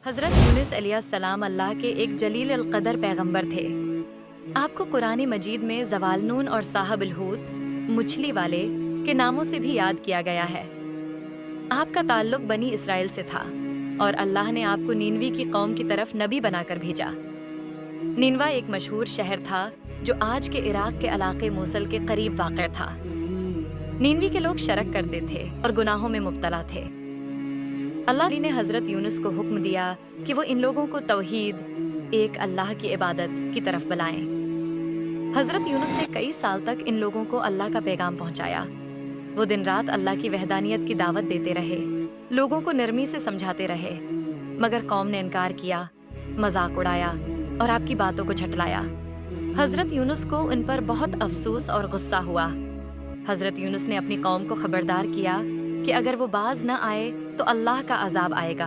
हज़रत यूनुस अलैहिस्सलाम अल्लाह के एक जलील अल क़दर पैगंबर थे। आपको कुरान मजीद में ज़वालनून और साहब अल हूत, मछली वाले के नामों से भी याद किया गया है। आपका ताल्लुक बनी इसराइल से था और अल्लाह ने आपको नीनवी की कौम की तरफ नबी बनाकर भेजा। नीनवा एक मशहूर शहर था जो आज के इराक के इलाके मोसल के करीब वाक़ था। नीनवी के लोग शरक करते थे और गुनाहों में मुब्तला थे। अल्लाह ने हज़रत यूनुस को हुक्म दिया कि वो इन लोगों को तौहीद, एक अल्लाह की इबादत की तरफ बुलाएं। हज़रत यूनुस ने कई साल तक इन लोगों को अल्लाह का पैगाम पहुंचाया। वो दिन रात अल्लाह की वहदानियत की दावत देते रहे, लोगों को नरमी से समझाते रहे, मगर कौम ने इनकार किया, मजाक उड़ाया और आपकी बातों को झटलाया। हज़रत यूनुस को उन पर बहुत अफसोस और गुस्सा हुआ। हज़रत यूनुस ने अपनी कौम को खबरदार किया कि अगर वो बाज न आए तो अल्लाह का अजाब आएगा।